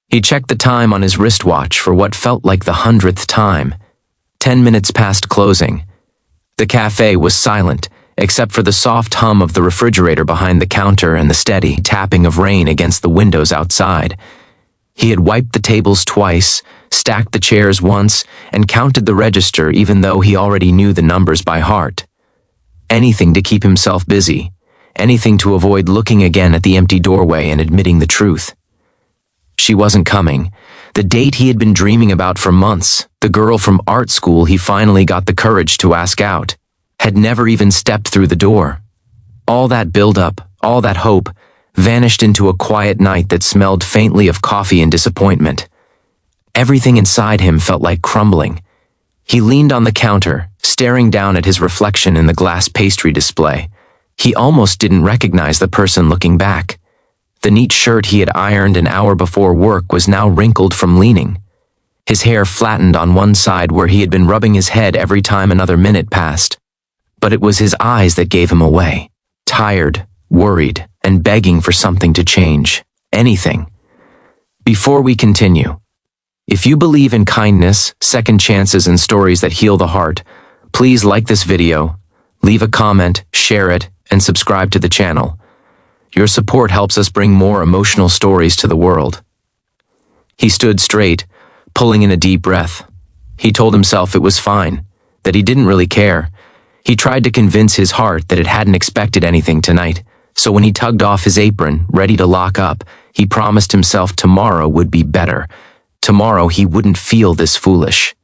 He checked the time on his wristwatch for what felt like the 100th time. 10 minutes past closing. The cafe was silent, except for the soft hum of the refrigerator behind the counter and the steady tapping of rain against the windows outside. He had wiped the tables twice, stacked the chairs once, and counted the register even though he already knew the numbers by heart. Anything to keep himself busy, anything to avoid looking again at the empty doorway and admitting the truth. She wasn't coming. The date he had been dreaming about for months, the girl from art school he finally got the courage to ask out, had never even stepped through the door. All that build-up, all that hope, vanished into a quiet night that smelled faintly of coffee and disappointment. Everything inside him felt like crumbling. He leaned on the counter, staring down at his reflection in the glass pastry display. He almost didn't recognize the person looking back. The neat shirt he had ironed an hour before work was now wrinkled from leaning. His hair flattened on one side where he had been rubbing his head every time another minute passed. But it was his eyes that gave him away. Tired, worried, and begging for something to change. Anything. Before we continue, if you believe in kindness, second chances, and stories that heal the heart, please like this video, leave a comment, share it, and subscribe to the channel. Your support helps us bring more emotional stories to the world. He stood straight, pulling in a deep breath. He told himself it was fine, that he didn't really care. He tried to convince his heart that it hadn't expected anything tonight, so when he tugged off his apron, ready to lock up, he promised himself tomorrow would be better. Tomorrow he wouldn't feel this foolish.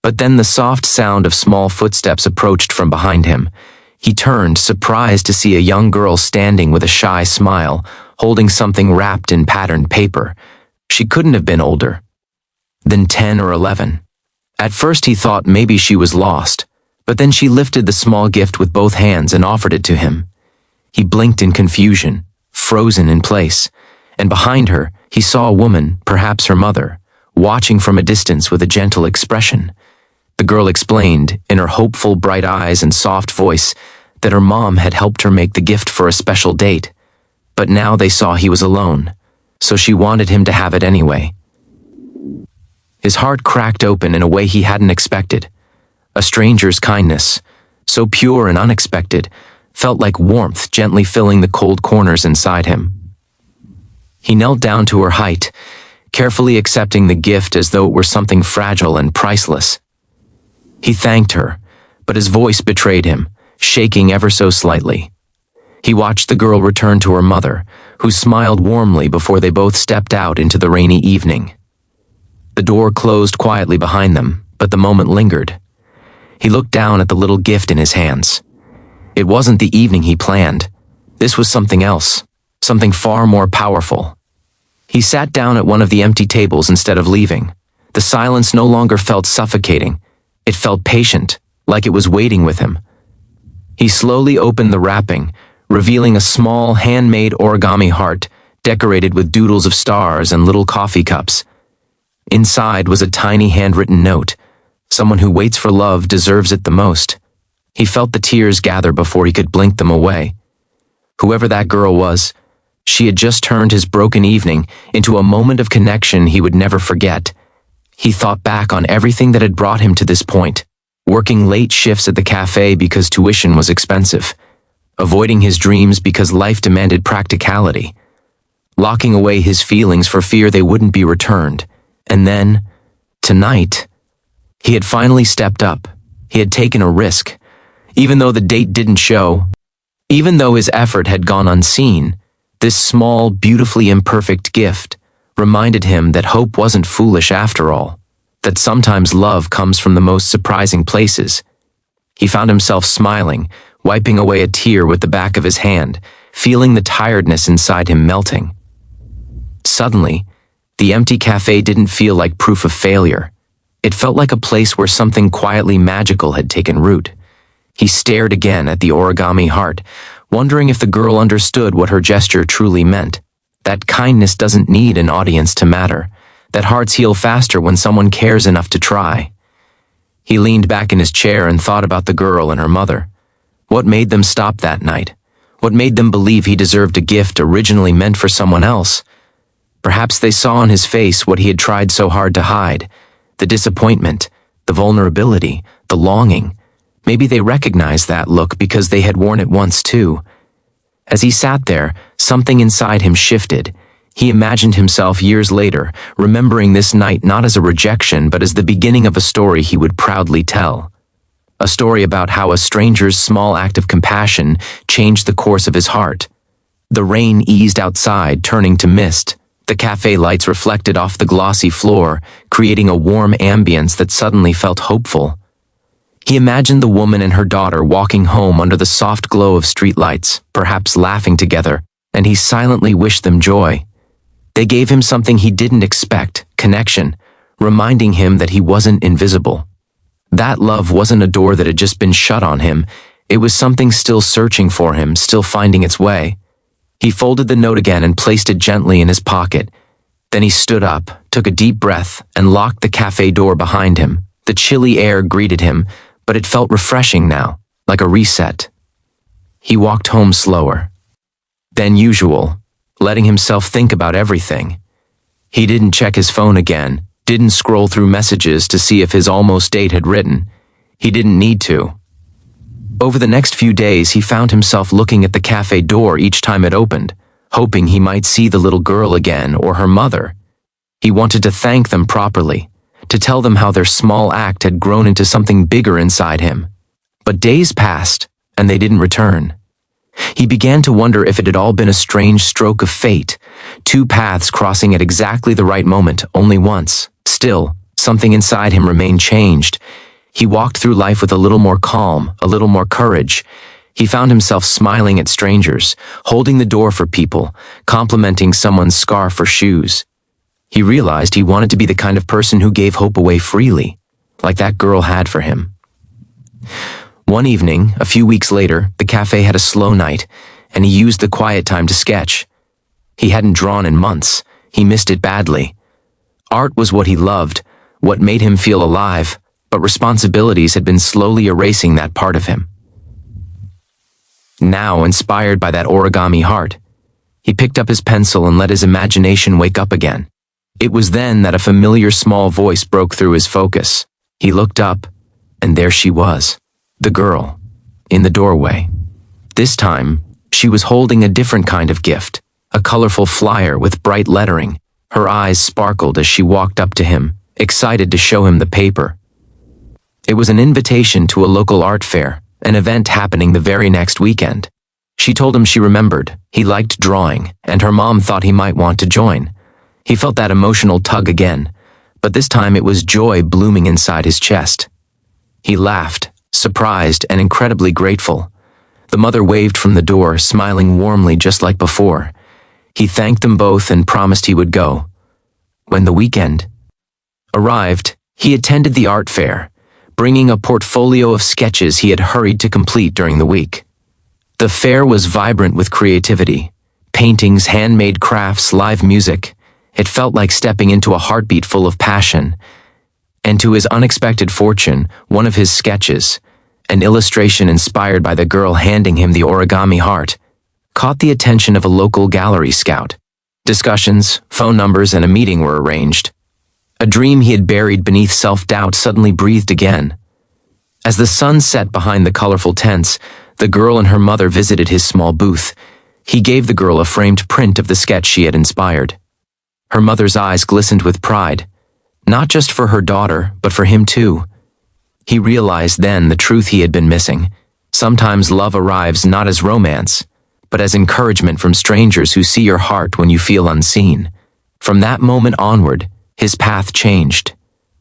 But then the soft sound of small footsteps approached from behind him. He turned, surprised to see a young girl standing with a shy smile, holding something wrapped in patterned paper. She couldn't have been older than 10 or 11. At first he thought maybe she was lost, but then she lifted the small gift with both hands and offered it to him. He blinked in confusion, frozen in place, and behind her he saw a woman, perhaps her mother, watching from a distance with a gentle expression. The girl explained, in her hopeful bright eyes and soft voice, that her mom had helped her make the gift for a special date. But now they saw he was alone, so she wanted him to have it anyway. His heart cracked open in a way he hadn't expected. A stranger's kindness, so pure and unexpected, felt like warmth gently filling the cold corners inside him. He knelt down to her height, carefully accepting the gift as though it were something fragile and priceless. He thanked her, but his voice betrayed him, shaking ever so slightly. He watched the girl return to her mother, who smiled warmly before they both stepped out into the rainy evening. The door closed quietly behind them, but the moment lingered. He looked down at the little gift in his hands. It wasn't the evening he planned. This was something else, something far more powerful. He sat down at one of the empty tables instead of leaving. The silence no longer felt suffocating. It felt patient, like it was waiting with him. He slowly opened the wrapping, revealing a small, handmade origami heart decorated with doodles of stars and little coffee cups. Inside was a tiny handwritten note. Someone who waits for love deserves it the most. He felt the tears gather before he could blink them away. Whoever that girl was, she had just turned his broken evening into a moment of connection he would never forget. He thought back on everything that had brought him to this point, working late shifts at the cafe because tuition was expensive, avoiding his dreams because life demanded practicality, locking away his feelings for fear they wouldn't be returned. And then, tonight, he had finally stepped up. He had taken a risk. Even though the date didn't show, even though his effort had gone unseen, this small, beautifully imperfect gift reminded him that hope wasn't foolish after all, that sometimes love comes from the most surprising places. He found himself smiling, wiping away a tear with the back of his hand, feeling the tiredness inside him melting. Suddenly, the empty cafe didn't feel like proof of failure. It felt like a place where something quietly magical had taken root. He stared again at the origami heart, wondering if the girl understood what her gesture truly meant. That kindness doesn't need an audience to matter. That hearts heal faster when someone cares enough to try. He leaned back in his chair and thought about the girl and her mother. What made them stop that night? What made them believe he deserved a gift originally meant for someone else? Perhaps they saw on his face what he had tried so hard to hide: the disappointment, the vulnerability, the longing. Maybe they recognized that look because they had worn it once too. As he sat there, something inside him shifted. He imagined himself years later, remembering this night not as a rejection but as the beginning of a story he would proudly tell. A story about how a stranger's small act of compassion changed the course of his heart. The rain eased outside, turning to mist. The cafe lights reflected off the glossy floor, creating a warm ambience that suddenly felt hopeful. He imagined the woman and her daughter walking home under the soft glow of streetlights, perhaps laughing together, and he silently wished them joy. They gave him something he didn't expect: connection, reminding him that he wasn't invisible. That love wasn't a door that had just been shut on him. It was something still searching for him, still finding its way. He folded the note again and placed it gently in his pocket. Then he stood up, took a deep breath, and locked the cafe door behind him. The chilly air greeted him, but it felt refreshing now, like a reset. He walked home slower than usual, letting himself think about everything. He didn't check his phone again, didn't scroll through messages to see if his almost date had written. He didn't need to. Over the next few days, he found himself looking at the cafe door each time it opened, hoping he might see the little girl again or her mother. He wanted to thank them properly, to tell them how their small act had grown into something bigger inside him. But days passed, and they didn't return. He began to wonder if it had all been a strange stroke of fate, two paths crossing at exactly the right moment, only once. Still, something inside him remained changed. He walked through life with a little more calm, a little more courage. He found himself smiling at strangers, holding the door for people, complimenting someone's scarf or shoes. He realized he wanted to be the kind of person who gave hope away freely, like that girl had for him. One evening, a few weeks later, the cafe had a slow night, and he used the quiet time to sketch. He hadn't drawn in months. He missed it badly. Art was what he loved, what made him feel alive, but responsibilities had been slowly erasing that part of him. Now, inspired by that origami heart, he picked up his pencil and let his imagination wake up again. It was then that a familiar small voice broke through his focus. He looked up, and there she was, the girl, in the doorway. This time, she was holding a different kind of gift, a colorful flyer with bright lettering. Her eyes sparkled as she walked up to him, excited to show him the paper. It was an invitation to a local art fair, an event happening the very next weekend. She told him she remembered, he liked drawing, and her mom thought he might want to join. He felt that emotional tug again, but this time it was joy blooming inside his chest. He laughed, surprised and incredibly grateful. The mother waved from the door, smiling warmly just like before. He thanked them both and promised he would go. When the weekend arrived, he attended the art fair, bringing a portfolio of sketches he had hurried to complete during the week. The fair was vibrant with creativity, paintings, handmade crafts, live music. It felt like stepping into a heartbeat full of passion. And to his unexpected fortune, one of his sketches, an illustration inspired by the girl handing him the origami heart, caught the attention of a local gallery scout. Discussions, phone numbers, and a meeting were arranged. A dream he had buried beneath self-doubt suddenly breathed again. As the sun set behind the colorful tents, the girl and her mother visited his small booth. He gave the girl a framed print of the sketch she had inspired. Her mother's eyes glistened with pride, not just for her daughter, but for him too. He realized then the truth he had been missing. Sometimes love arrives not as romance, but as encouragement from strangers who see your heart when you feel unseen. From that moment onward, his path changed.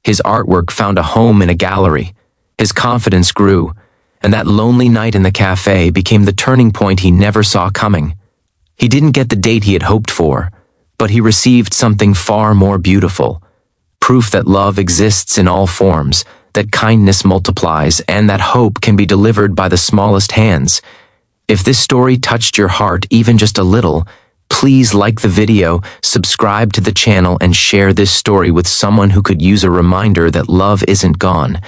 His artwork found a home in a gallery. His confidence grew, and that lonely night in the cafe became the turning point he never saw coming. He didn't get the date he had hoped for, but he received something far more beautiful. Proof that love exists in all forms, that kindness multiplies, and that hope can be delivered by the smallest hands. If this story touched your heart even just a little, please like the video, subscribe to the channel, and share this story with someone who could use a reminder that love isn't gone.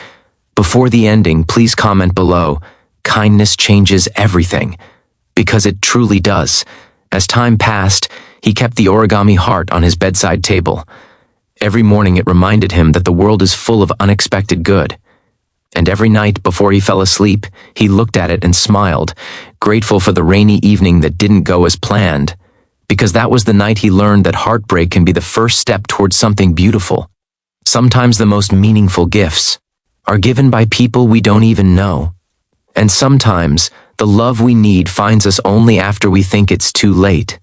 Before the ending, please comment below, "Kindness changes everything," because it truly does. As time passed, He kept the origami heart on his bedside table. Every morning it reminded him that the world is full of unexpected good. And every night before he fell asleep, he looked at it and smiled, grateful for the rainy evening that didn't go as planned, because that was the night he learned that heartbreak can be the first step towards something beautiful. Sometimes the most meaningful gifts are given by people we don't even know. And sometimes the love we need finds us only after we think it's too late.